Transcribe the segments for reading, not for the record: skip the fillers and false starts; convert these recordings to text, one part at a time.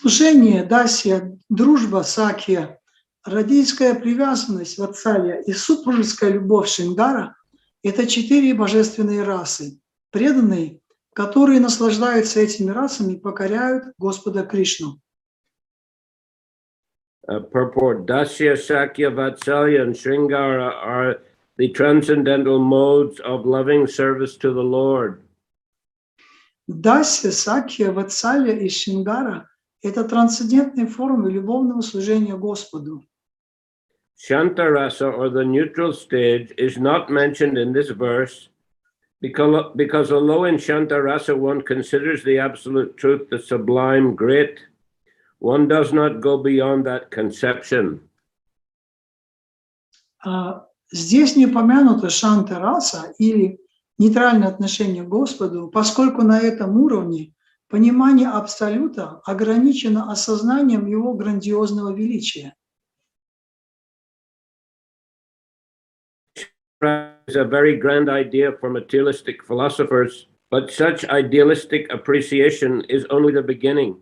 Служение, дасья, дружба, сакья, родительская привязанность, ватсалья и супружеская любовь шингара – это 4 божественные расы, преданные, которые наслаждаются этими расами и покоряют Господа Кришну. Purport: Dasya, Sakya, Vatsalya, and Shringara are the transcendental modes of loving service to the Lord. Дасья, сакья, ватсалья и шингара – это трансцендентные формы любовного служения Господу. Shantarasa, or the neutral stage, is not mentioned in this verse because although in Shantarasa one considers the absolute truth, the sublime, great, one does not go beyond that conception. Здесь не упомянуто шанта-раса или нейтральное отношение к Господу, поскольку на этом уровне понимание Абсолюта ограничено осознанием Его грандиозного величия. Is a very grand idea for materialistic philosophers, but such idealistic appreciation is only the beginning.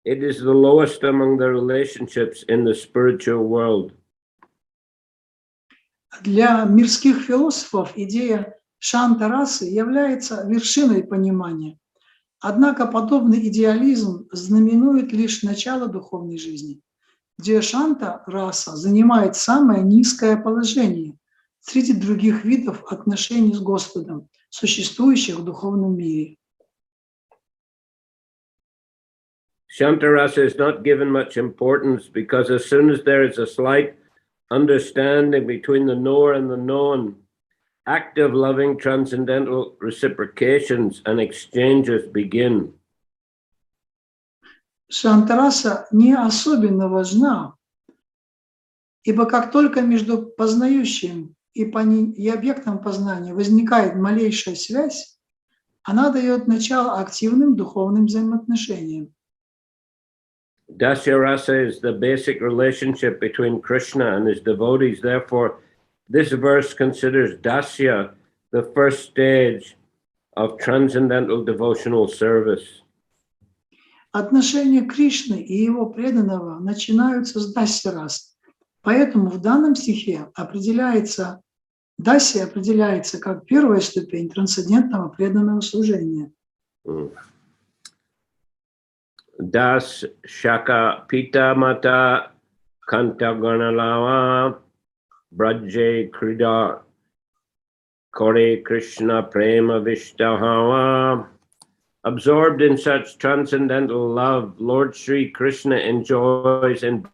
It is the lowest among the relationships in the spiritual world. Для мирских философов идея шанта-расы является вершиной понимания. Однако подобный идеализм знаменует лишь начало духовной жизни, где шанта-раса занимает самое низкое положение среди других видов отношений с Господом, существующих в духовном мире. Shantarasa is not given much importance because as soon as there is a slight understanding between the knower and the known, active, loving, transcendental reciprocations and exchanges begin. Шанта-раса не особенно важна, ибо как только между познающим и объектом познания возникает малейшая связь, она дает начало активным духовным взаимоотношениям. Dasya rasa is the basic relationship between Krishna and his devotees. Therefore, this verse considers Dasya the first stage of transcendental devotional service. Отношения Кришны и его преданного начинаются с дасья-рас. Поэтому в данном стихе дасья определяется как первая ступень трансцендентного преданного служения. Das Shaka Pita Mata Kantaganalawa Braje Krida Kore Krishna Prema Vishtahawa. Absorbed in such transcendental love, Lord Sri Krishna enjoys in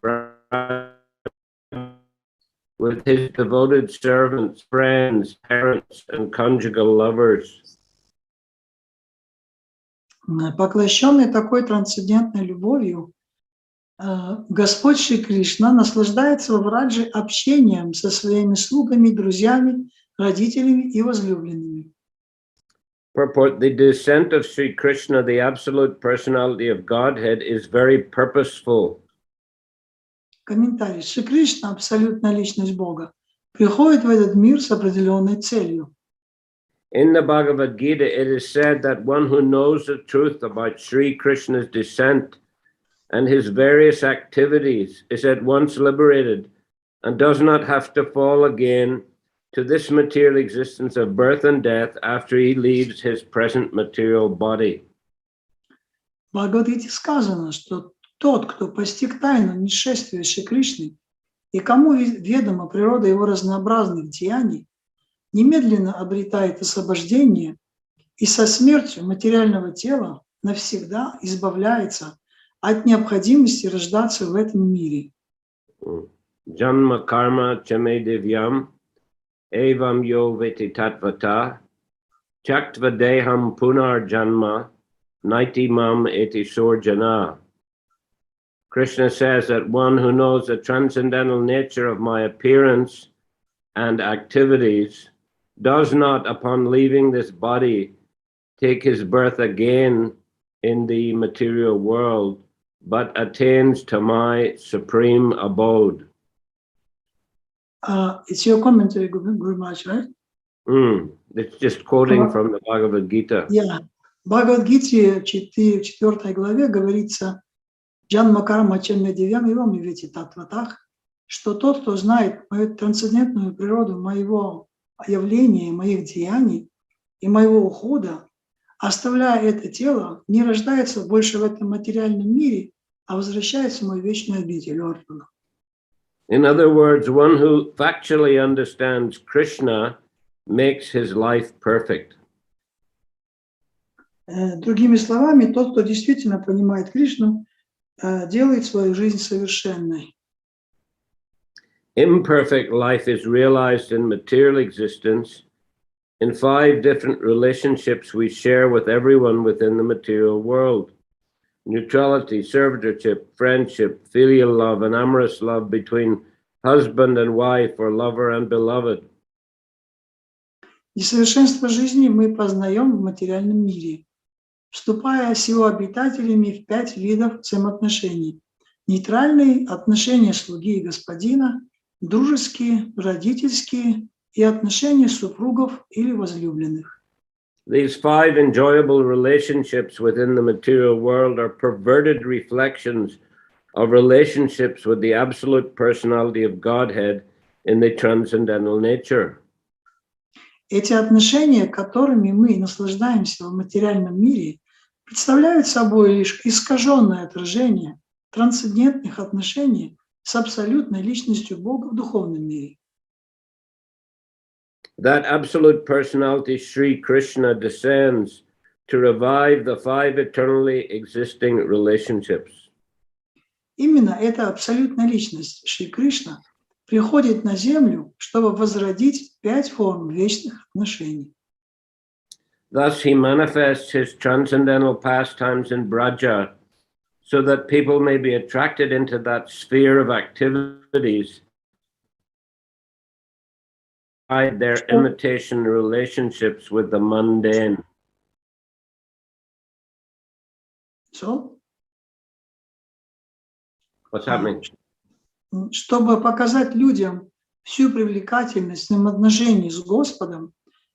with his devoted servants, friends, parents, and conjugal lovers. Поглощенный такой трансцендентной любовью, Господь Шри Кришна наслаждается во Враджи общением со своими слугами, друзьями, родителями и возлюбленными. Purport: the descent of Sri Krishna, the absolute personality of Godhead, is very purposeful. Комментарий. Шри Кришна, абсолютная личность Бога, приходит в этот мир с определенной целью. In the Bhagavad Gita, it is said that one who knows the truth about Sri Krishna's descent and his various activities is at once liberated and does not have to fall again to this material existence of birth and death after he leaves his present material body. В Бхагавад-гите сказано, что тот, кто постиг тайну несшествия Шри Кришны и кому ведома природа его разнообразных деяний, немедленно обретает освобождение и со смертью материального тела навсегда избавляется от необходимости рождаться в этом мире. Janma karma chame divyam evam yo veti tatvata chaktva deham punar janma naiti mam eti sorjana. Krishna says that one who knows the transcendental nature of my appearance and activities does not, upon leaving this body, take his birth again in the material world, but attains to my supreme abode. It's your commentary, Guru Maharaj, right? It's just quoting from the Bhagavad Gita. Yeah. В Бхагавад-гите в 4 главе говорится, Джанма карма ченме девям ивам вети татватах, что тот, кто знает мою трансцендентную природу моего явления, моих деяний и моего ухода, оставляя это тело, не рождается больше в этом материальном мире, а возвращается в мою вечную обитель. In other words, one who factually understands Krishna makes his life perfect. Другими словами, тот, кто действительно понимает Кришну, делает свою жизнь совершенной. Imperfect life is realized in material existence in 5 different relationships we share with everyone within the material world. Neutrality, servitorship, friendship, filial love, and amorous love between husband and wife or lover and beloved. Несовершенство жизни мы познаем в материальном мире, вступая с его обитателями в 5 видов взаимоотношений. Нейтральные отношения слуги и господина, дружеские, родительские и отношения супругов или возлюбленных. These 5 enjoyable relationships within the material world are perverted reflections of relationships with the absolute personality of Godhead in the transcendental nature. Эти отношения, которыми мы наслаждаемся в материальном мире, представляют собой лишь искаженное отражение трансцендентных отношений с абсолютной личностью Бога в духовном мире. That absolute personality, Sri Krishna, descends to revive the 5 eternally existing relationships. Именно эта абсолютная личность Шри Кришна приходит на землю, чтобы возродить 5 форм вечных отношений. Thus he manifests his transcendental pastimes in Braja so that people may be attracted into that sphere of activities by their imitation relationships with the mundane. So? What's happening? Чтобы показать людям всю привлекательность взаимоотношений с Господом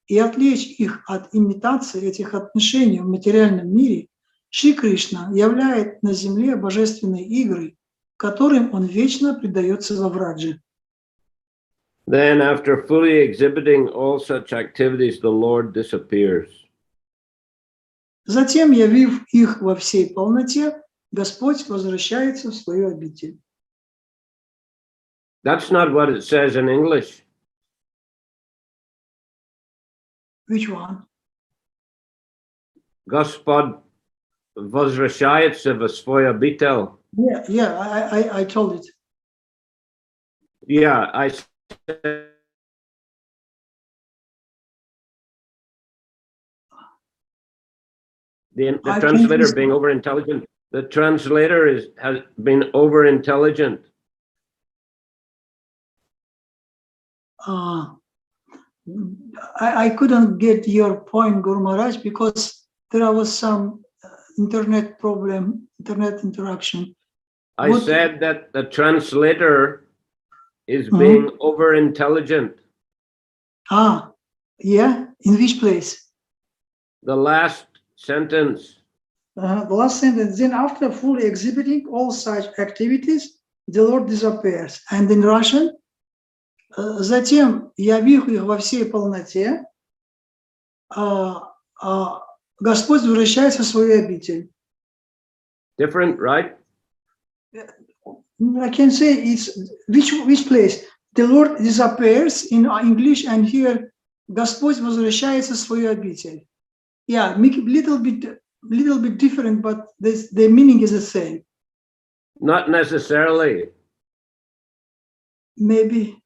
и отвлечь их от имитации этих отношений в материальном мире, Шри Кришна являет на земле божественные игры, которым он вечно предается во враджи. Then, after fully exhibiting all such activities, the Lord disappears. Затем, явив их во всей полноте, Господь возвращается в свою обитель. That's not what it says in English. Which one? Gospod возвращается в свой обитель. Yeah, I told it. Yeah, I said the translator being over intelligent. The translator has been over intelligent. I couldn't get your point, Guru Maharaj, because there was some internet problem, internet interruption. I said that the translator is being over intelligent. Yeah, in which place? The last sentence. The last sentence. Then after fully exhibiting all such activities, the Lord disappears. And in Russian, затем, явив их во всей полноте, Господь возвращается в свою обитель. Different, right? I can say it's which place. The Lord disappears in English, and here Господь возвращается в свою обитель. Yeah, make it little bit different, but the meaning is the same. Not necessarily. Maybe.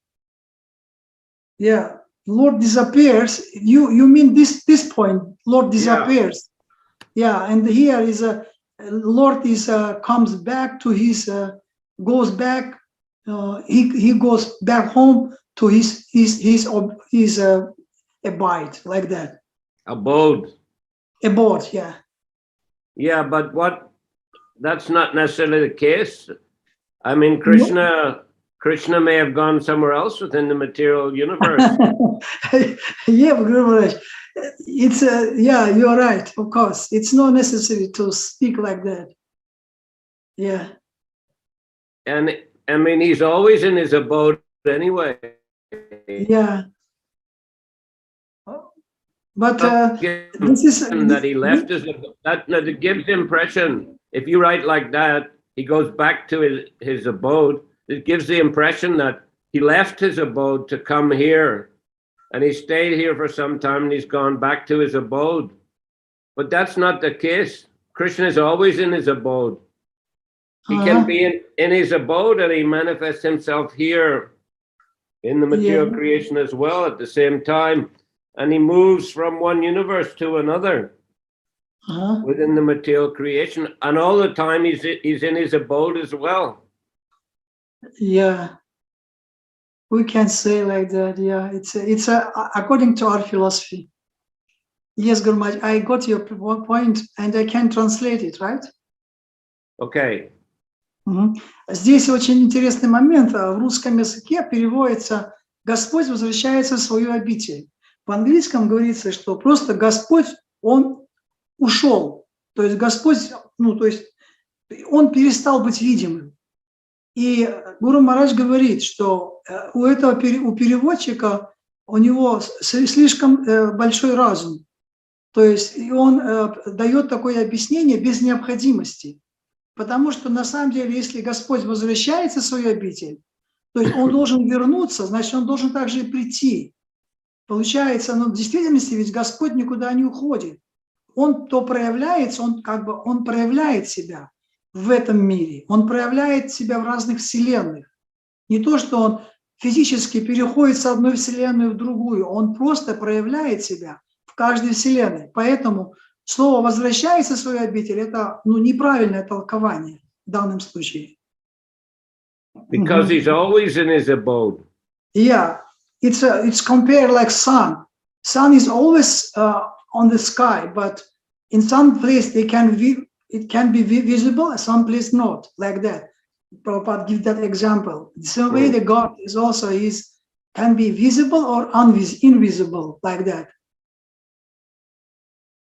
Yeah, Lord disappears. You mean this point? Lord disappears. Yeah, and here is a Lord is comes back to his goes back. He goes back home to his abide, like that. Abode. Abode, yeah. Yeah, but that's not necessarily the case. I mean, Krishna may have gone somewhere else within the material universe. Yeah, Guru Maharaj, it's you're right, of course. It's not necessary to speak like that. Yeah. And I mean, he's always in his abode anyway. Yeah. But this is that he left his, that it gives the impression, if you write like that, he goes back to his abode. It gives the impression that he left his abode to come here, and he stayed here for some time, and he's gone back to his abode. But that's not the case. Krishna is always in his abode. He can be in his abode, and he manifests himself here in the material creation as well at the same time. And he moves from one universe to another within the material creation. And all the time he's in his abode as well. Yeah. We can say like that, yeah. It's according to our philosophy. Yes, Guru Maharaj, I got your point, and I can translate it, right? Okay. Здесь очень интересный момент. В русском языке переводится «Господь возвращается в свою обитель». В английском говорится, что просто Господь, Он ушел. То есть Господь, то есть Он перестал быть видимым. И Гуру Махарадж говорит, что у переводчика, у него слишком большой разум. То есть он дает такое объяснение без необходимости. Потому что на самом деле, если Господь возвращается в свою обитель, то есть Он должен вернуться, значит, Он должен также и прийти. Получается, в действительности ведь Господь никуда не уходит. Он то проявляется, Он проявляет себя в этом мире. Он проявляет себя в разных вселенных. Не то, что Он физически переходит с одной вселенной в другую, Он просто проявляет себя в каждой вселенной. Поэтому слово «возвращается в свою обитель» – это неправильное толкование в данном случае. Because he's always in his abode. Yeah, it's compared like sun. Sun is always on the sky, but in some place it can be visible, some place not, like that. Prabhupada give that example. The same way the God is also can be visible or invisible, like that.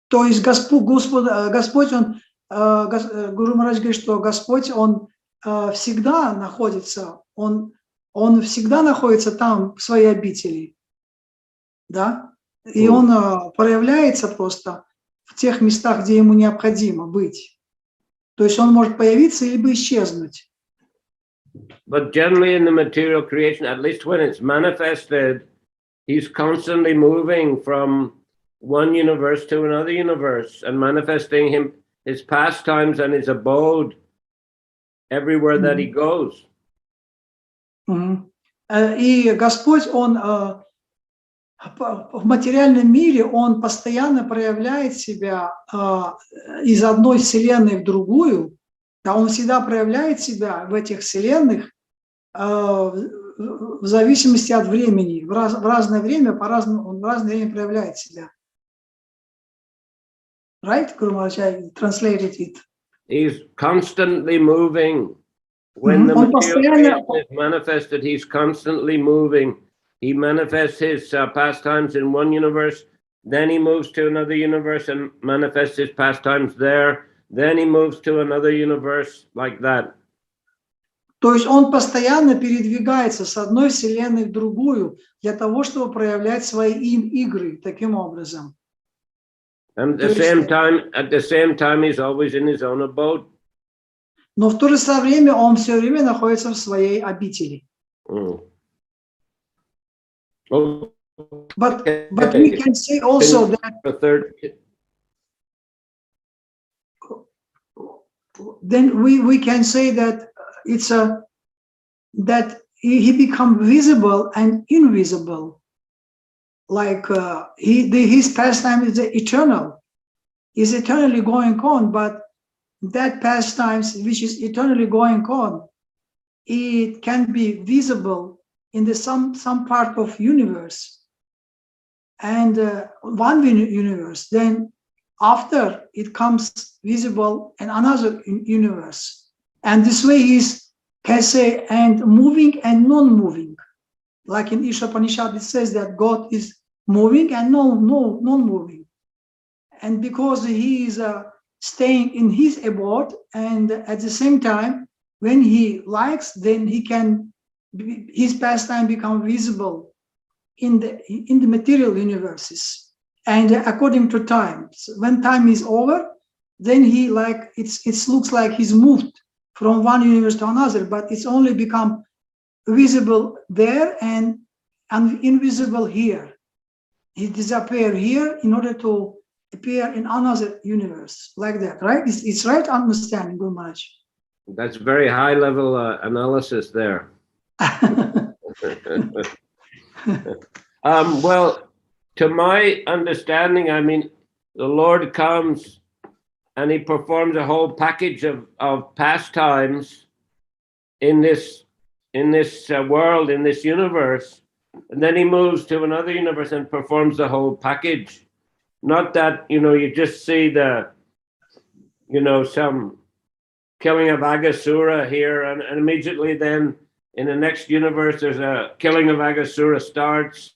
То есть Господь, Он, Гуру Махарадж говорит, что Господь, Он всегда находится, Он всегда находится там, в своей обители, да, и Он проявляется просто в тех местах, где Ему необходимо быть. То есть Он может появиться либо исчезнуть. But generally in the material creation, at least when it's manifested, He's constantly moving from one universe to another universe and manifesting his pastimes and his abode everywhere that he goes. И Господь, Он в материальном мире, Он постоянно проявляет себя из одной вселенной в другую, да, Он всегда проявляет себя в этих вселенных в зависимости от времени, в разное время, Он в разное время проявляет себя. Right, Guru Maharaj, I translated it. He's constantly moving. When the material is manifested, he's constantly moving. He manifests his pastimes in one universe, then he moves to another universe and manifests his pastimes there. Then he moves to another universe, like that. То есть он постоянно передвигается с одной вселенной в другую для того, чтобы проявлять свои игры таким образом. And at the same time, he's always in his own abode. Но в то же самое время он все время находится в своей обители. But we can say also that then we can say that that he become visible and invisible. Like his pastime is eternal, is eternally going on, but that pastimes which is eternally going on, it can be visible in some part of universe and one universe. Then after it comes visible in another universe, and this way is can say and moving and non-moving. Like in Ishopanishad, it says that God is moving and non-moving. And because he is staying in his abode, and at the same time, when he likes, then he can, his pastime become visible in the material universes, and according to time. So when time is over, then he like it looks like he's moved from one universe to another, but it's only become visible there and invisible here. He disappear here in order to appear in another universe, like that, right? It's right understanding, Guru Maharaj. That's very high level analysis there. Well, to my understanding, I mean, the Lord comes and he performs a whole package of pastimes in this world, in this universe, and then he moves to another universe and performs the whole package. Not that, you just see the, some killing of Aghasura here, and immediately then in the next universe there's a killing of Aghasura starts.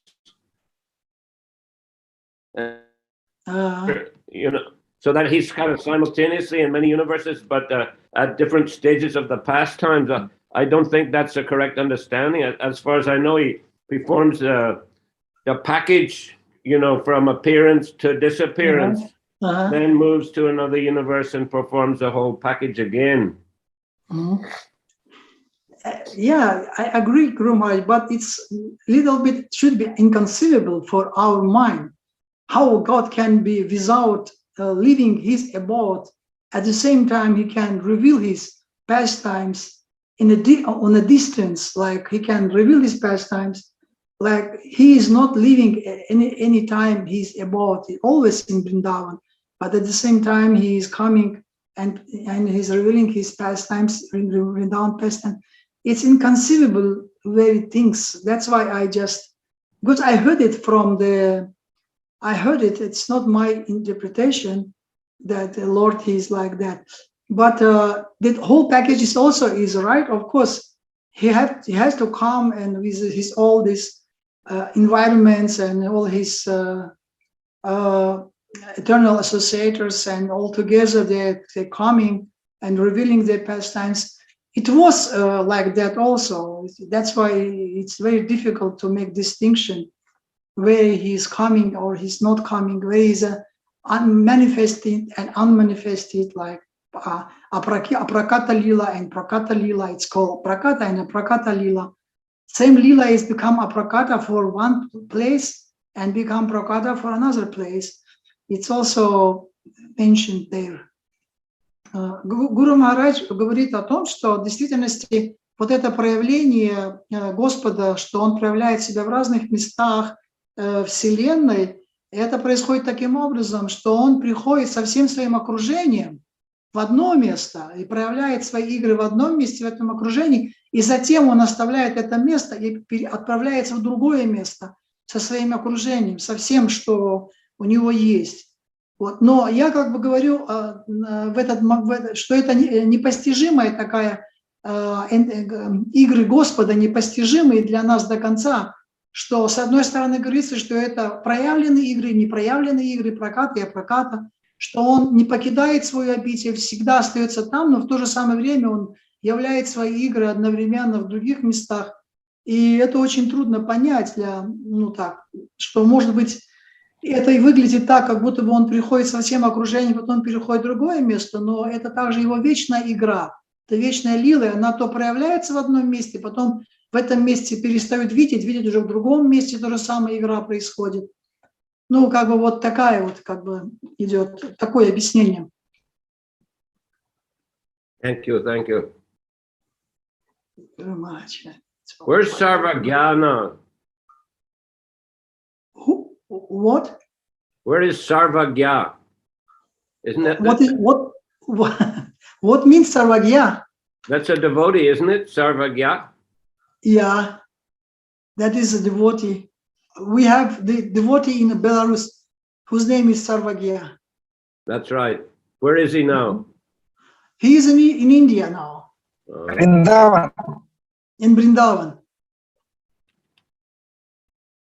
So that he's kind of simultaneously in many universes, but at different stages of the pastimes. I don't think that's a correct understanding. As far as I know, he performs the package, from appearance to disappearance, then moves to another universe and performs the whole package again. Yeah, I agree, Guru Maharaj, but it's little bit should be inconceivable for our mind how God can be without leaving his abode. At the same time, he can reveal his pastimes on a distance, like he can reveal his pastimes, like he is not leaving any time his abode, always in Vrindavan, but at the same time he is coming and he's revealing his pastimes in Vrindavan pastime. It's inconceivable very things. That's why because I heard it it's not my interpretation that the Lord is like that. But the whole package is right. Of course, he has to come and with his all these environments and all his eternal associators, and all together they're coming and revealing their pastimes. It was like that also. That's why it's very difficult to make distinction where he's coming or he's not coming, where he's unmanifested and unmanifested, like aprakata lila and prakata lila. It's called prakata and aprakata lila. Same lila is become aprakata for one place and become prakata for another place. It's also mentioned there. Гуру Махарадж говорит о том, что в действительности вот это проявление Господа, что Он проявляет себя в разных местах Вселенной, это происходит таким образом, что Он приходит со всем своим окружением в одно место и проявляет свои игры в одном месте, в этом окружении, и затем Он оставляет это место и отправляется в другое место со своим окружением, со всем, что у Него есть. Вот. Но я как бы говорю, что это непостижимая такая, игры Господа непостижимые для нас до конца, что с одной стороны говорится, что это проявленные игры, непроявленные игры, проката и опроката, что Он не покидает свою обитель, всегда остается там, но в то же самое время Он являет свои игры одновременно в других местах. И это очень трудно понять, что может быть это и выглядит так, как будто бы Он приходит со всем окружением, потом переходит в другое место, но это также Его вечная игра, это вечная лила, она то проявляется в одном месте, потом в этом месте перестают видеть уже в другом месте то же самое игра происходит. Вот такая вот идет, такое объяснение. Thank you, thank you. Very much. Where's Sarvajnana? What? Where is Sarvagya? Isn't it? What means Sarvagya? That's a devotee, isn't it? Sarvagya? Yeah, that is a devotee. We have the devotee in Belarus whose name is Sarvagya. That's right. Where is he now? He is in India now. Vrindavan. In Vrindavan.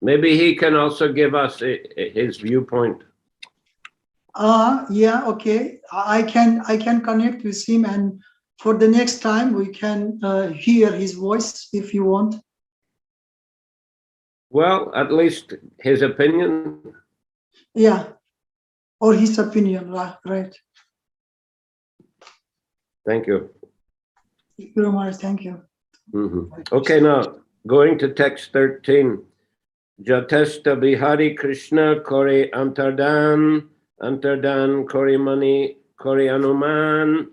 Maybe he can also give us his viewpoint. Yeah, okay. I can connect with him and for the next time we can hear his voice if you want. Well, at least his opinion. Yeah, or his opinion, right. Thank you. Guru Maharaj, thank you. Okay, now going to text 13. Jatesta Bihari Krishna Kori Antardan Kori Mani Kori Anuman.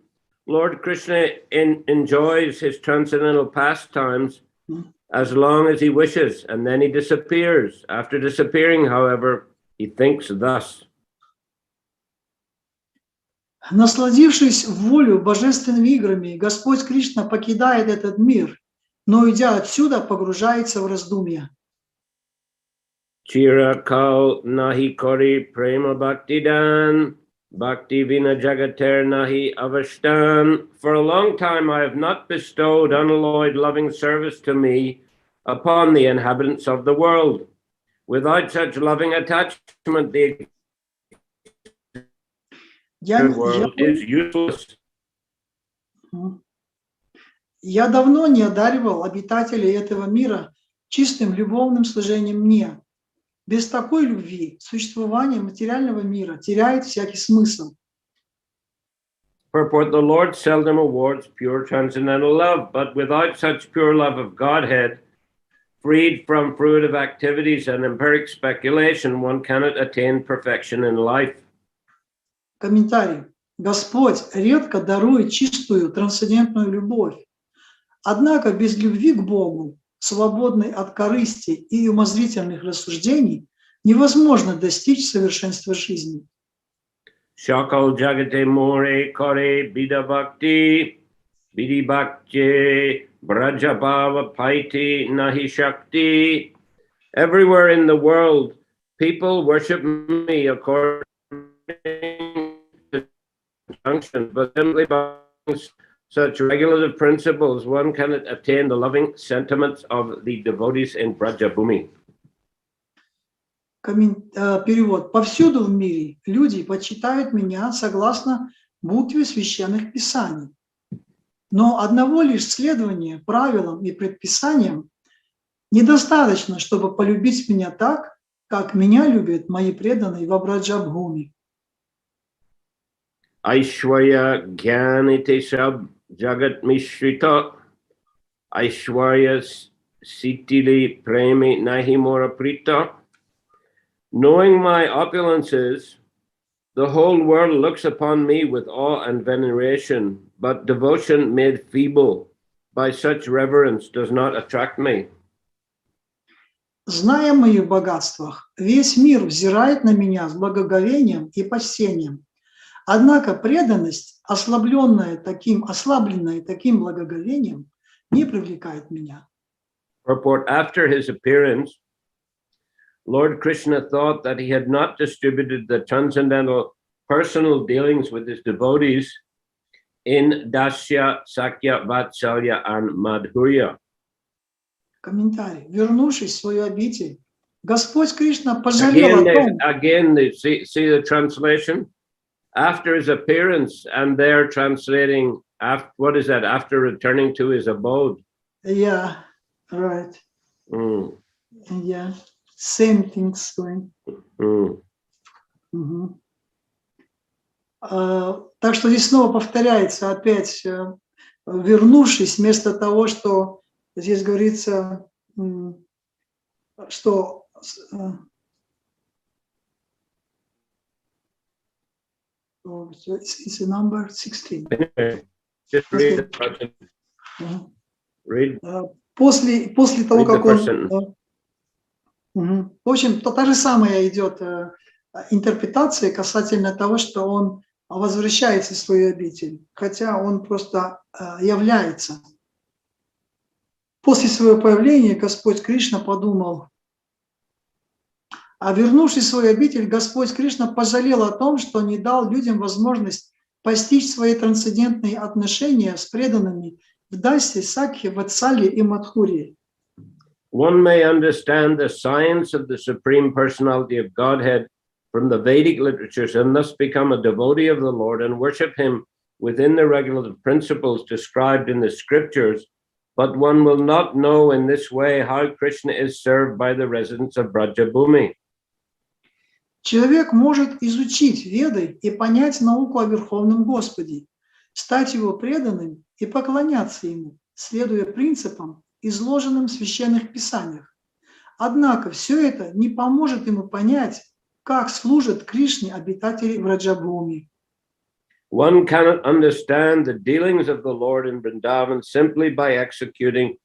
Lord Krishna enjoys his transcendental pastimes as long as he wishes, and then he disappears. After disappearing, however, he thinks thus. Насладившись волю божественными играми, Господь Кришна покидает этот мир, но, уйдя отсюда, погружается в раздумья. Chirakal nahi kori prema bhaktidan, bhakti vina jagater nahi avashtan. For a long time I have not bestowed unalloyed loving service to me upon the inhabitants of the world. Without such loving attachment, the world is useless. Я давно не одаривал обитателей этого мира чистым любовным служением мне. Без такой любви существование материального мира теряет всякий смысл. Purport: the Lord seldom awards pure transcendental love, but without such pure love of Godhead, freed from fruitive activities and empiric speculation, one cannot attain perfection in life. Комментарий. Господь редко дарует чистую трансцендентную любовь. Однако без любви к Богу, свободной от корысти и умозрительных рассуждений, невозможно достичь совершенства жизни. Shakal jagate more kore bida bhakti, bidi bhakti, brajabhava paiti nahi shakti. Everywhere in the world, people worship me according to function, but simply by such regulative principles, one cannot attain the sentiments of the devotees in Brajabhumi. Перевод. Повсюду в мире люди почитают меня согласно букве священных писаний. Но одного лишь следования правилам и предписаниям недостаточно, чтобы полюбить меня так, как меня любят мои преданные в Браджабхуми. Aishwarya Gyanite Sab Jagat Mishrita Aishwarya Sitili Premi Nahi Mora Prita. Knowing my opulences, the whole world looks upon me with awe and veneration, but devotion made feeble by such reverence does not attract me. Зная о моих богатствах, весь мир взирает на меня с благоговением и почтением. Однако преданность, ослабленная таким благоговением, не привлекает меня. Purport: after his appearance, Lord Krishna thought that he had not distributed the transcendental personal dealings with his devotees in Dasya, Sakya, Vatsalya, and Madhurya. Комментарий. Вернувшись в свою обитель, Господь Кришна пожалел о том... Again, see the translation? After his appearance, and they're translating, what is that? After returning to his abode. Yeah, right. Yeah, same things going. Так что здесь снова повторяется опять, вернувшись, вместо того, что здесь говорится, что... It's number 16. Just read the question. Read. После того, как он... В общем, та же самая идет интерпретация касательно того, что он возвращается в свою обитель, хотя он просто является. После своего появления Господь Кришна подумал, а вернувшись в свою обитель, Господь Кришна пожалел о том, что не дал людям возможность постичь свои трансцендентные отношения с преданными в Дасе, Сакхе, Ватсале и Мадхурье. One may understand the science of the Supreme Personality of Godhead from the Vedic literatures and thus become a devotee of the Lord and worship him within the regulative principles described in the scriptures, but one will not know in this way how Krishna is served by the residents of Brajabhumi. Человек может изучить Веды и понять науку о Верховном Господе, стать его преданным и поклоняться ему, следуя принципам, изложенным в священных писаниях. Однако все это не поможет ему понять, как служат Кришне обитатели Браджабхуми. One cannot understand the dealings of the Lord in Vrindavan simply by executing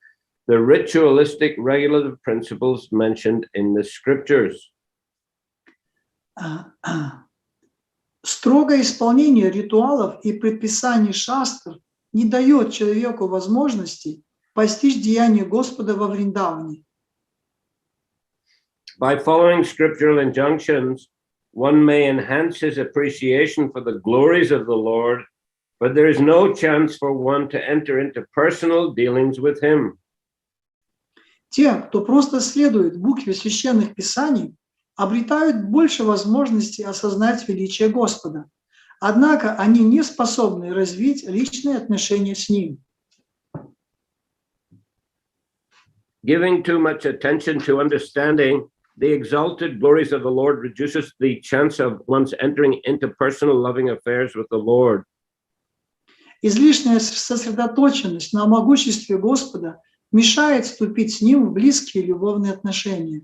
the ritualistic regulative principles mentioned in the scriptures. Строгое исполнение ритуалов и предписаний шастр не дает человеку возможности постичь деяния Господа во Вриндаване. By following scriptural injunctions, one may enhance his appreciation for the glories of the Lord, but there is no chance for one to enter into personal dealings with him. Те, кто просто следует букве священных писаний, обретают больше возможностей осознать величие Господа. Однако они не способны развить личные отношения с Ним. Giving too much attention to understanding the exalted glories of the Lord reduces the chance of one's entering into personal loving affairs with the Lord. Излишняя сосредоточенность на могуществе Господа мешает вступить с Ним в близкие любовные отношения.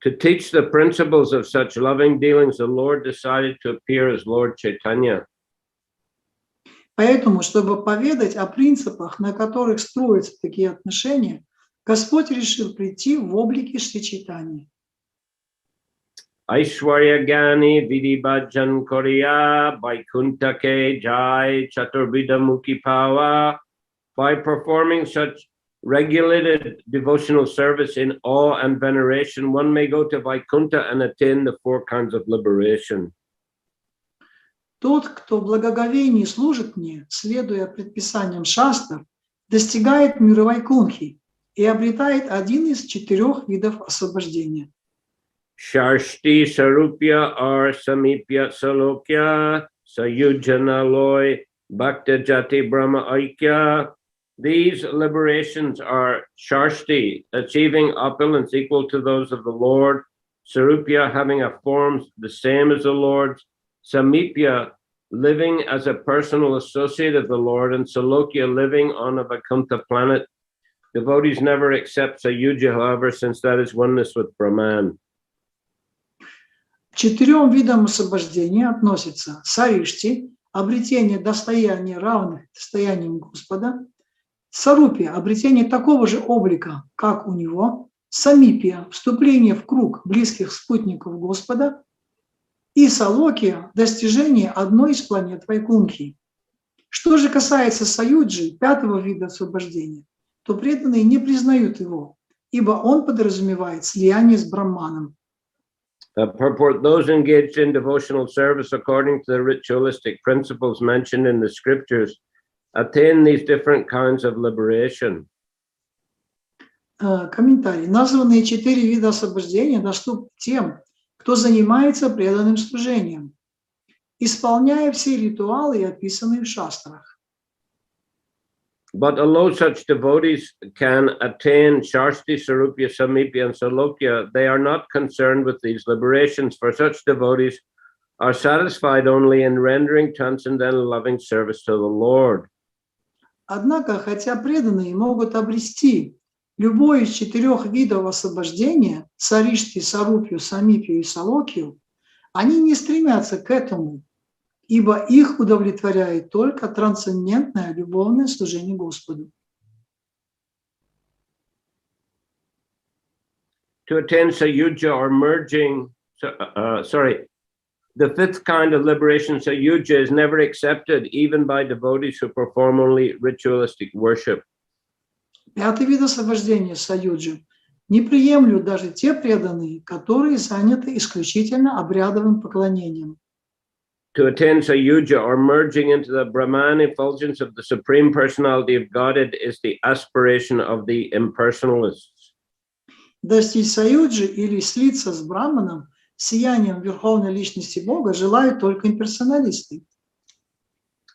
To teach the principles of such loving dealings, the Lord decided to appear as Lord Chaitanya. Поэтому, чтобы поведать о принципах, на которых строятся такие отношения, Господь решил прийти в облике Шри Чайтаньи. Aishwarya Gyani Vidibhajan Koriya Vaikuntake Jai Chaturbida Mukhi Pava. By performing such regulated devotional service in awe and veneration, one may go to Vaikuntha and attain the 4 kinds of liberation. Тот, кто в благоговении служит мне, следуя предписаниям шастр, достигает мира Вайкунхи и обретает один из 4 видов освобождения. Sharshti Sarupya or Samipya Salokya Sayujana Loy Bhakta Jati Brahma Aikya. These liberations are Sharshti, achieving opulence equal to those of the Lord, Sarupya, having a form the same as the Lord's, Samipya, living as a personal associate of the Lord, and Salokya, living on a Vaikuntha planet. Devotees never accept Sayuja, however, since that is oneness with Brahman. К 4 видам освобождения относятся Саришти, обретение достояния равных достояниям Господа, Сарупия, обретение такого же облика, как у него, Самипия, вступление в круг близких спутников Господа, и Салокия, достижение одной из планет Вайкунхи. Что же касается Саюджи, 5-го вида освобождения, то преданные не признают его, ибо он подразумевает слияние с Брахманом. Purport: those engaged in devotional service according to the ritualistic principles mentioned in the scriptures attain these different kinds of liberation. Комментарий. Названные 4 вида освобождения доступны тем, кто занимается преданным служением, исполняя все ритуалы, описанные в шастрах. But although such devotees can attain Sharshti, Sarupya, Samipya, and Salokya, they are not concerned with these liberations, for such devotees are satisfied only in rendering transcendental loving service to the Lord. Однако, хотя преданные могут обрести любой из 4 видов освобождения, Саришти, Сарупью, Самипью и Салокью, они не стремятся к этому, ибо их удовлетворяет только трансцендентное любовное служение Господу. To attain Sayuja or merging, the 5th kind of liberation, Sayuja, is never accepted even by devotees who perform only ritualistic worship. 5-й вид освобождения Саюджи не приемлют даже те преданные, которые заняты исключительно обрядовым поклонением. To attain Sayuja or merging into the Brahman effulgence of the Supreme Personality of Godhead is the aspiration of the impersonalists. Достичь Саюджи или слиться с— сиянием Верховной Личности Бога желают только имперсоналисты.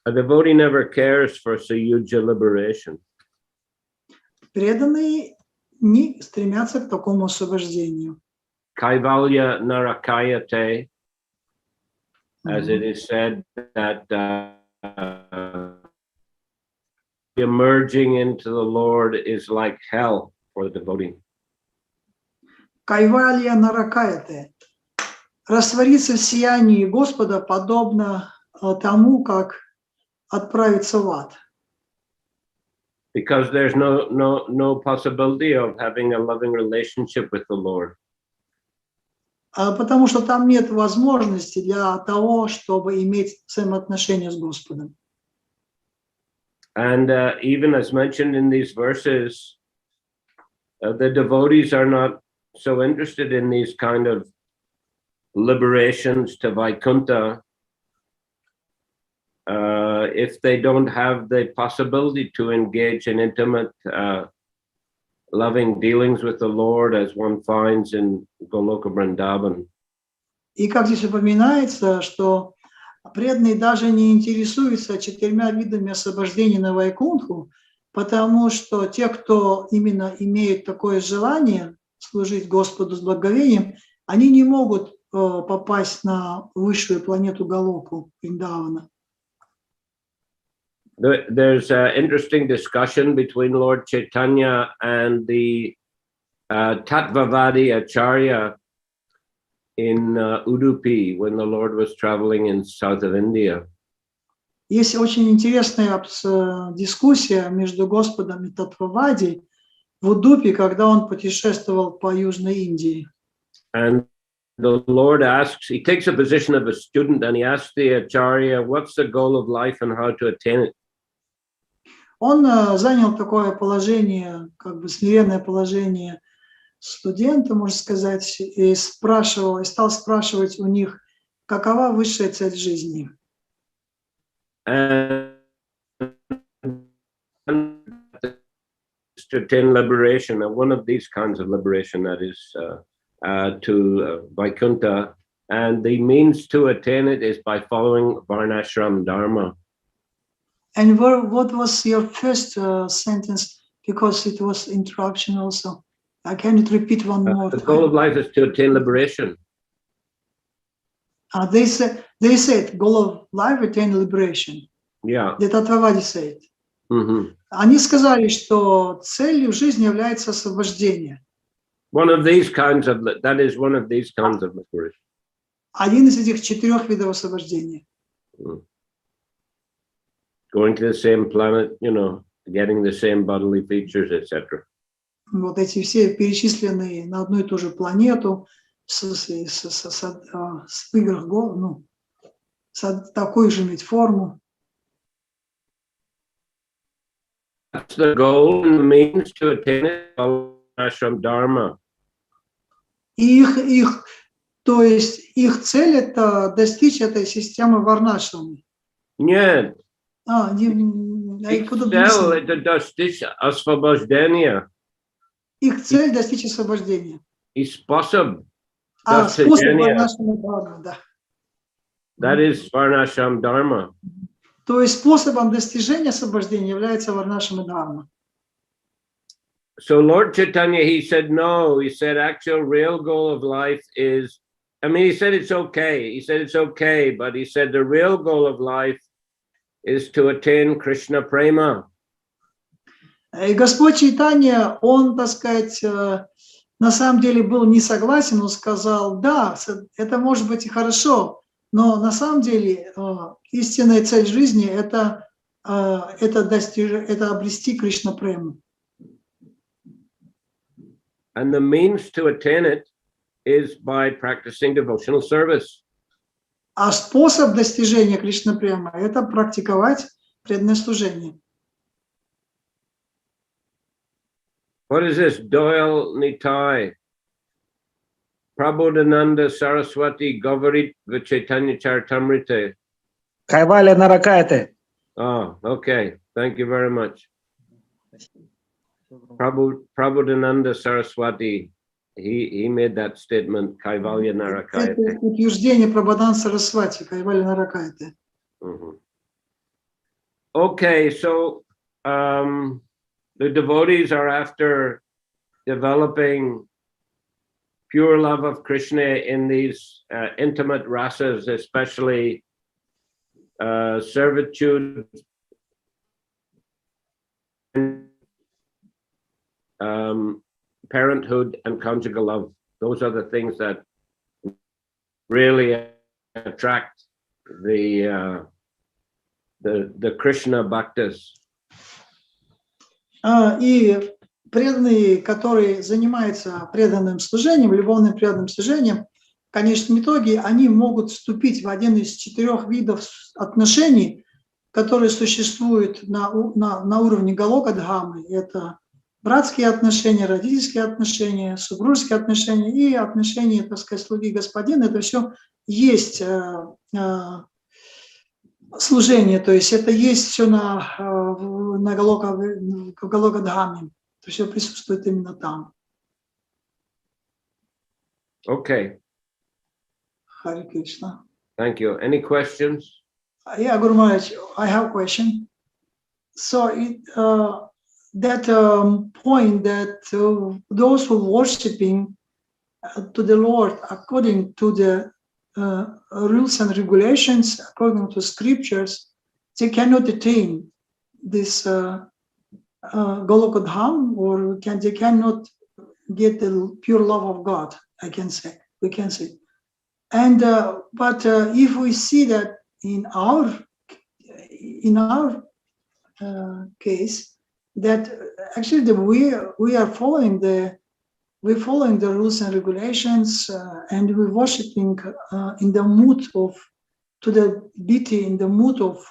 A devotee never cares for sayuja liberation. Преданные не стремятся к такому освобождению. Kaivalya narakayate, as it is said that emerging into the Lord is like hell for the devotee. Кайвалья наракаяте. Раствориться в сиянии Господа подобно тому, как отправиться в ад. Because there's no possibility of having a loving relationship with the Lord. Потому что там нет возможности для того, чтобы иметь взаимоотношения с Господом. And even as mentioned in these verses, the devotees are not so interested in these kind of liberations to Vaikuntha if they don't have the possibility to engage in intimate, loving dealings with the Lord, as one finds in Goloka Vrindavan. И как здесь упоминается, что преданные даже не интересуются 4 видами освобождения на Вайкунтху, потому что те, кто именно имеет такое желание служить Господу с благоговением, они не могут попасть на высшую планету Галоку, Вриндавана. There's an interesting discussion between Lord Chaitanya and the Tattvavadi Acharya in Udupi when the Lord was traveling in south of India. Есть очень интересная дискуссия между Господом и Таттвавади в Удупе, когда он путешествовал по Южной Индии. And the Lord asks, he takes a position of a student and he asks the Acharya, what's the goal of life and how to attain it? Он занял такое положение, как бы смиренное положение студента, можно сказать, и стал спрашивать у них, какова высшая цель жизни. And to attain liberation, and one of these kinds of liberation, that is to Vaikuntha, and the means to attain it is by following Varnashram Dharma. And what was your first sentence? Because it was interruption also. Can you repeat one more The time? goal of life is to attain liberation. They said goal of life, attain liberation. Yeah. The Tattвавади said. Mm-hmm. Они сказали, что целью жизни является освобождение. One of these kinds of, that is one of these kinds of liberation. Один из этих 4 видов освобождения. Going to the same planet, you know, getting the same bodily features, etc. Вот эти все перечисленные на одну и ту же планету с такой же иметь форму. That's the goal and the means to attain it, ashram dharma. То есть их цель это достичь этой системы варнашрамы. Нет. Их цель это достичь освобождения. Их цель достичь освобождения. И способ достижения. Способ варнашрама дхарма, да. That is varnashram dharma. То есть способом достижения освобождения является варнашрама дхарма. So Lord Chaitanya, he said no. He said actual real goal of life is, I mean, he said it's okay. He said it's okay, but he said the real goal of life is to attain Krishna prema. И Господь Чайтанья, он, так сказать, на самом деле был не согласен, он сказал, да, это может быть и хорошо, но на самом деле истинная цель жизни это обрести Кришна прему. And the means to attain it is by practicing devotional service. А способ достижения Кришна према это практиковать преданное служение. What is this? Doyle Nitai. Prabodhananda Saraswati Gavarit Chaitanya Charitamrita. Kaivalya Narakayate. Oh, okay. Thank you very much. Prabodhananda Saraswati, he made that statement, Kaivalya Narakayate. Это утверждение Прабхавишну Сарасвати, Кайвалья Наракаяте. Okay, so the devotees are after developing pure love of Krishna in these intimate rasas, especially servitude, parenthood, and conjugal love. Those are the things that really attract the Krishna bhaktas. И преданные, которые занимаются преданным служением, любовным преданным служением, в конечном итоге они могут вступить в один из 4 видов отношений, которые существуют на уровне Галока-дхамы. Это братские отношения, родительские отношения, супружеские отношения и отношения, так сказать, слуги господина. Это все есть служение, то есть это есть все на Галока-дхаме. Это все присутствует именно там. Okay. Харе Кришна. Thank you. Any questions? Yeah, Guru Maharaj, I have a question. So that point that those who are worshipping to the Lord according to the rules and regulations, according to scriptures, they cannot attain this Golokadham, or they cannot get the pure love of God, we can say. And but if we see that in our case, that actually we are following the rules and regulations, and we're worshiping in the mood of to the deity, in the mood of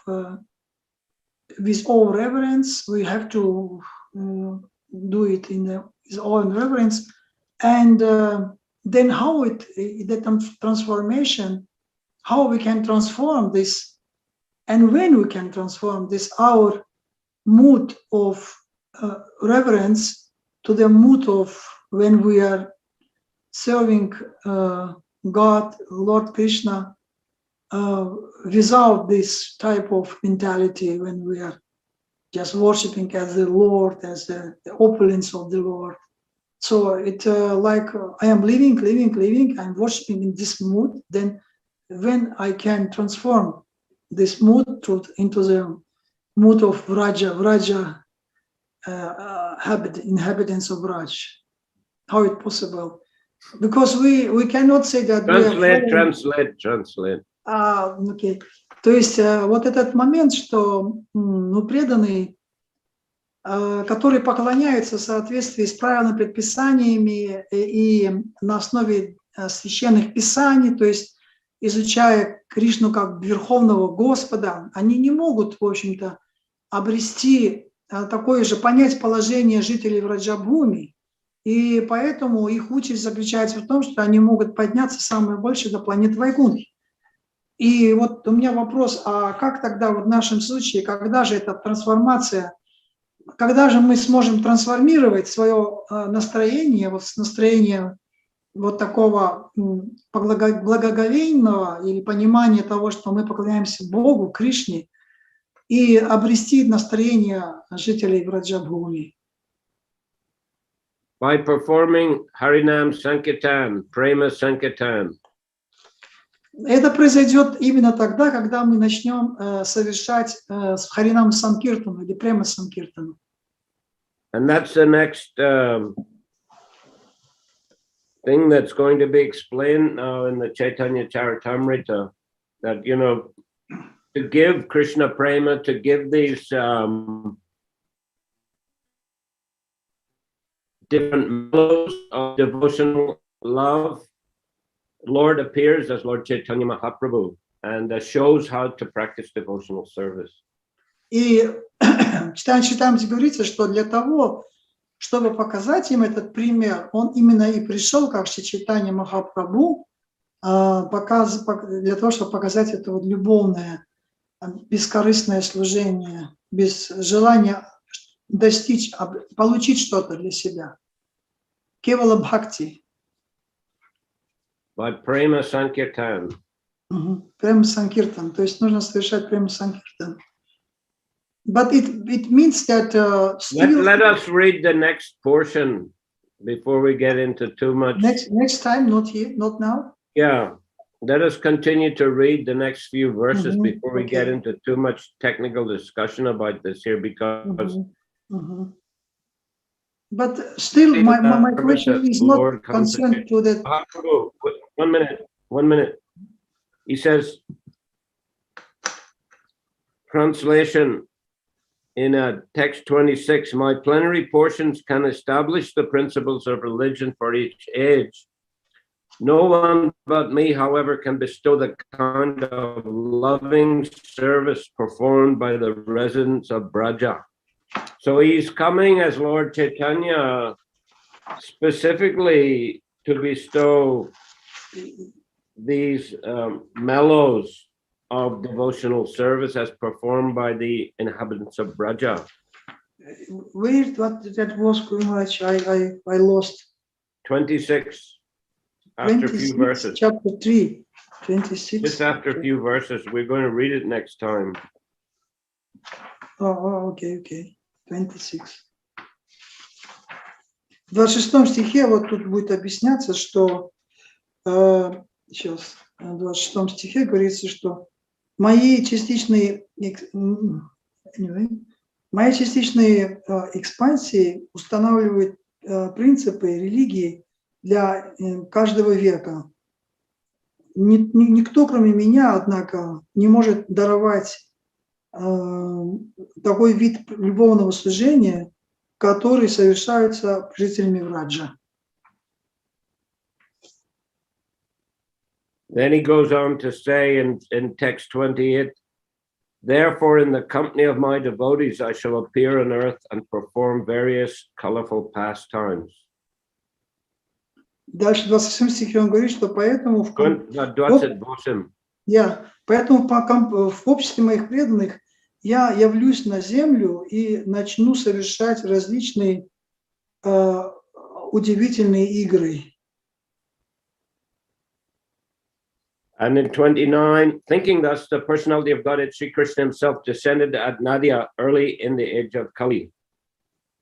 with all reverence. We have to do it in his own reverence, and then how the transformation, how we can transform this, and when we can transform this our mood of reverence to the mood of when we are serving God, Lord Krishna, without this type of mentality, when we are just worshiping as the Lord, as the opulence of the Lord. So it's like I am living, I'm worshiping in this mood. Then when I can transform this mood into the mood of Vraja inhabitants of Raj. How it possible? Because we cannot say that Translate. Окей. То есть вот этот момент, что преданные, которые поклоняются в соответствии с правилами, предписаниями и на основе священных писаний, то есть изучая Кришну как Верховного Господа, они не могут, в общем-то, обрести такое же, понять положение жителей Враджабхуми. И поэтому их участь заключается в том, что они могут подняться самое больше до планеты Вайкунхи. И вот у меня вопрос, а как тогда в нашем случае, когда же эта трансформация, когда же мы сможем трансформировать свое настроение, вот настроение вот такого благоговейного или понимания того, что мы поклоняемся Богу, Кришне, и обрести настроение жителей Враджабхуми? By performing Harinam Sankirtan, Prema Sankirtan. Это произойдет именно тогда, когда мы начнем совершать Харинам Санкиртану или Према Санкиртану. And that's the next thing that's going to be explained now in the Chaitanya Charitamrita, that, you know, to give Krishna Prema, to give these different mellows of devotional love, Lord appears as Lord Chaitanya Mahaprabhu and shows how to practice devotional service. И там говорится, что для того, чтобы показать им этот пример, он именно и пришел, как Чайтанья Махапрабху, для того, чтобы показать это вот любовное, бескорыстное служение, без желания достичь, получить что-то для себя. Кевала Бхакти. By Prema Sankirtan. Према Санкиртан. То есть нужно совершать Према Санкиртан. But it means that still Let us read the next portion before we get into too much. next time, not here, not now. Yeah, let us continue to read the next few verses before we get okay. into too much technical discussion about this here, because But still, my question is not concerned to that. 1 minute. He says, translation in text 26, my plenary portions can establish the principles of religion for each age. No one but me, however, can bestow the kind of loving service performed by the residents of Braja. So he's coming as Lord Chaitanya specifically to bestow these mellows of devotional service as performed by the inhabitants of Braja. Where that was pretty much I lost. 26, after a few verses. Chapter 3, 26. Just after a few verses. We're going to read it next time. Okay. 26. В 26 стихе вот тут будет объясняться, что сейчас в 26 стихе говорится, что мои частичные экспансии устанавливают принципы религии для каждого века. Никто, кроме меня, однако, не может даровать такой вид любовного служения, который совершается жителями Враджа. Then he goes on to say in text 28, therefore in the company of my devotees I shall appear on earth and perform various colorful pastimes. Дальше в 27 стихе он говорит, что поэтому в обществе моих преданных я явлюсь на землю и начну совершать различные удивительные игры. And in 29, thinking thus, the personality of Godhead, Sri Krishna himself, descended at Nadia early in the age of Kali.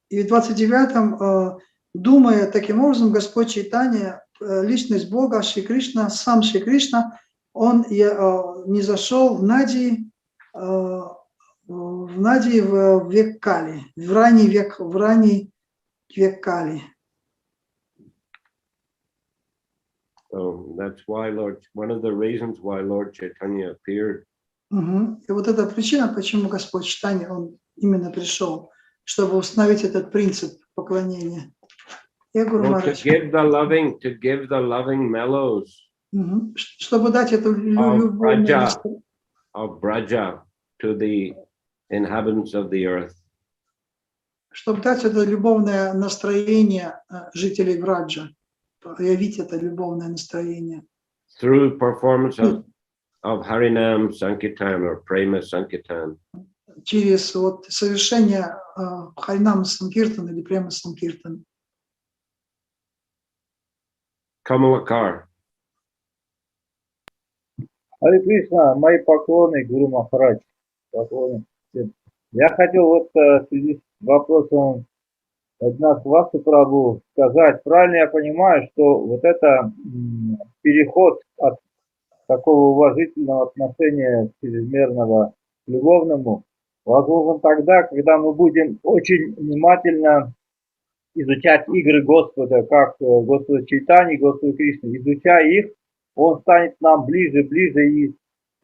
И в 29-м, думая таким образом, Господь Чайтанья, личность Бога, Шри Кришна, сам Шри Кришна, он не зашел в Нади в век Кали, в ранний век Кали. So that's why one of the reasons why Lord Chaitanya appeared. И вот эта причина, почему Господь Чайтанья, он именно пришел, чтобы установить этот принцип поклонения. To give the loving mellows чтобы дать эту любовную of Braja to the inhabitants of the earth. Чтобы дать это любовное настроение жителей Враджа, проявить это любовное настроение. Through performance of Harinam Sankirtan or Prema Sankirtan. Через вот совершение Харинама Санкиртана или Према Санкиртана. Камалакар. Харе Кришна, мои поклоны, Гуру Махарадж. Поклоны. Я хотел вот в связи с вопросом от нас Васу Прабху сказать, правильно я понимаю, что вот это переход от такого уважительного отношения чрезмерного к любовному возможен тогда, когда мы будем очень внимательно изучать игры Господа, как Господа Чайтаньи, Господа Кришны. Изучая их, он станет нам ближе, и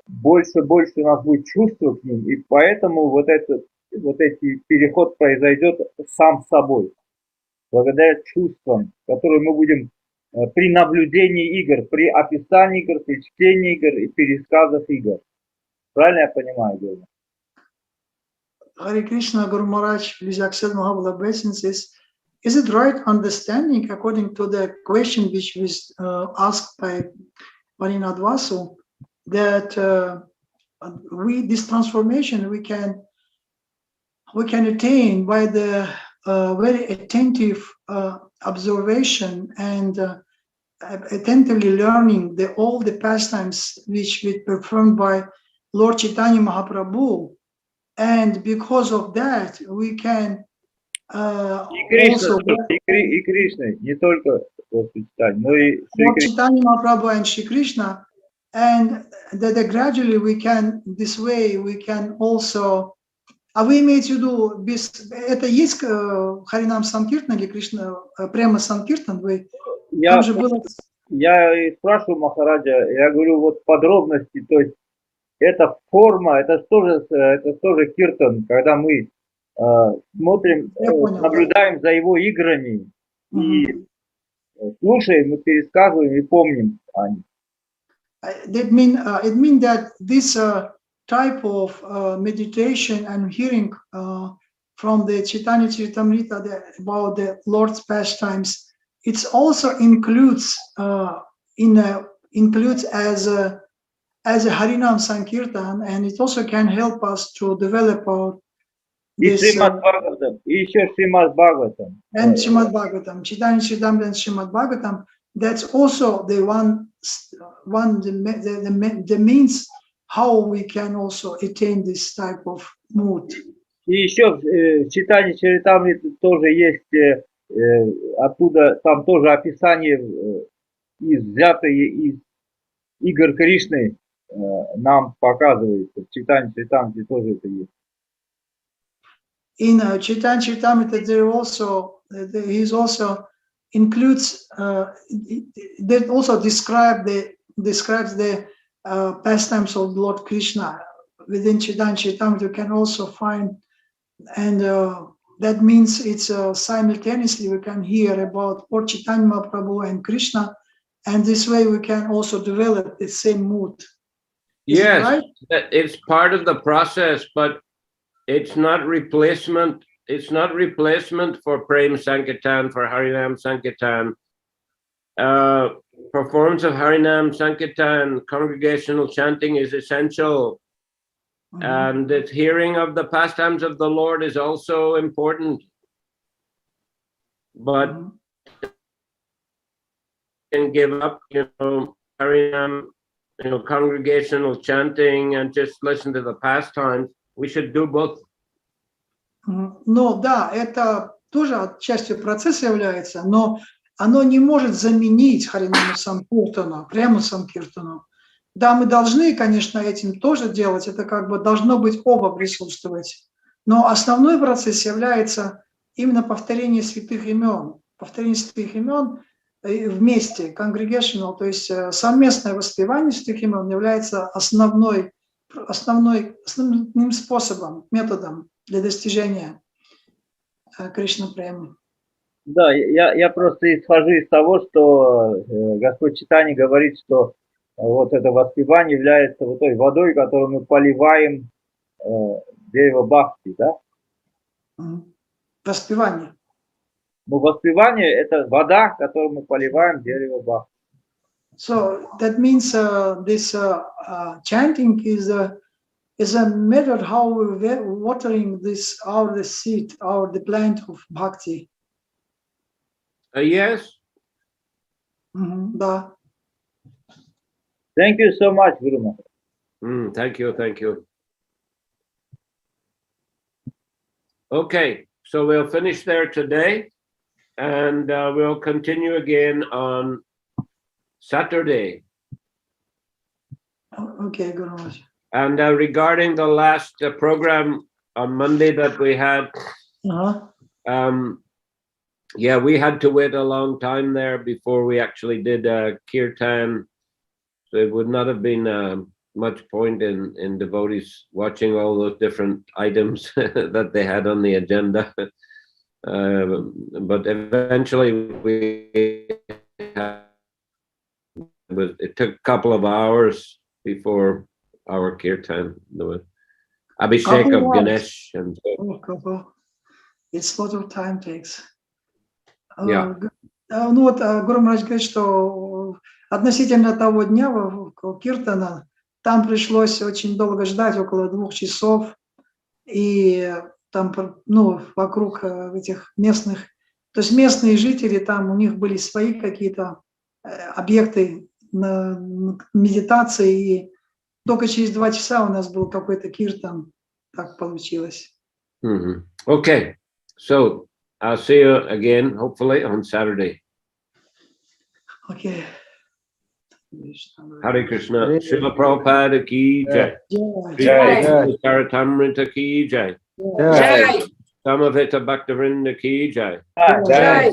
больше у нас будет чувства к ним, и поэтому вот этот переход произойдет сам собой, благодаря чувствам, которые мы будем при наблюдении игр, при описании игр, при чтении игр и пересказах игр. Правильно я понимаю, Гуру? Харе Кришна, Guru Maharaj, please accept Mahabala obeisances. Is it right understanding, according to the question which was asked by Parinad Vasu, that this transformation we can attain by the very attentive observation and attentively learning all the pastimes which were performed by Lord Chaitanya Mahaprabhu and because of that we can И Кришна, also и Кришна, не только после читания, но и Шри watch Кришна. Chaitanya Mahaprabhu and Shri Krishna, and that gradually we can, this way we can also. А вы имеете в виду, без, это есть Харинам Санкиртан или Кришна, прямо Санкиртан? Вы, там же было... Я и спрашиваю Махараджа, я говорю, вот подробности, то есть это форма, это тоже киртан, когда мы смотрим, наблюдаем за его играми и слушаем, и пересказываем и помним о них. It means that this type of meditation and hearing from the Chaitanya Charitamrita about the Lord's pastimes, it also includes includes as a Harinam Sankirtan, and it also can help us to develop our this. И Шримад Бхагаватам, и еще Шримад Бхагаватам. And Shrimad Bhagavatam, Chaitanya Charitamrita and Shrimad Bhagavatam. That's also the the means how we can also attain this type of mood. И еще в читании Чаритамриты тоже есть оттуда, там тоже описание взятое из игр Кришны нам показывается. В читании Чаритамриты тоже это есть. In Chaitanya Charitamrita, there also includes that also describes the pastimes of Lord Krishna. Within Chaitanya Charitamrita, you can also find, and that means it's simultaneously we can hear about Lord Chaitanya Mahaprabhu and Krishna, and this way we can also develop the same mood. Yes, right? It's part of the process, but it's not replacement. It's not replacement for Prem Sankirtan, for Harinam Sankirtan. Performance of Harinam Sankirtan, congregational chanting is essential. And the hearing of the pastimes of the Lord is also important. But can give up, Harinam, congregational chanting and just listen to the pastimes. We should do both. Ну да, это тоже частью процесса является, но оно не может заменить Харинаму Санкиртану, прямо Санкиртану. Да, мы должны, конечно, этим тоже делать, это как бы должно быть оба присутствовать. Но основной процесс является именно повторение святых имен. Повторение святых имен вместе, congregational, то есть совместное воспевание святых имен является основным способом, методом для достижения Кришна Према. Да, я просто исхожу из того, что Господь Чайтанья говорит, что вот это воспевание является вот той водой, которую мы поливаем дерево бхакти, да? Воспевание. Ну, воспевание – это вода, которую мы поливаем дерево бхакти. So that means this chanting is a method how we're watering this the seed, the plant of bhakti. Yes. Да. Thank you so much, Guru Maharaj. Thank you. Okay, so we'll finish there today, and we'll continue again on Saturday. Okay, Guru Maharaj. And regarding the last program on Monday that we had, yeah, we had to wait a long time there before we actually did kirtan. So it would not have been much point in devotees watching all those different items that they had on the agenda. But eventually it took a couple of hours before our kirtan. There was Abhishek of Ganesh. And it's a lot of time takes. Yeah. Ну вот Гуру Махарадж говорит, что относительно того дня киртана, там пришлось очень долго ждать, около 2 часов, и там, вокруг этих местных, то есть местные жители, там у них были свои какие-то объекты медитации, и только через 2 часа у нас был какой-то киртан. так получилось. Okay, so I'll see you again, hopefully, on Saturday. Окей. Hare Krishna, Srila Prabhupada ki jai. Jai. Srila Charitamrita ki jai. Jai. Samaveta Bhaktivinoda ki jai. Jai.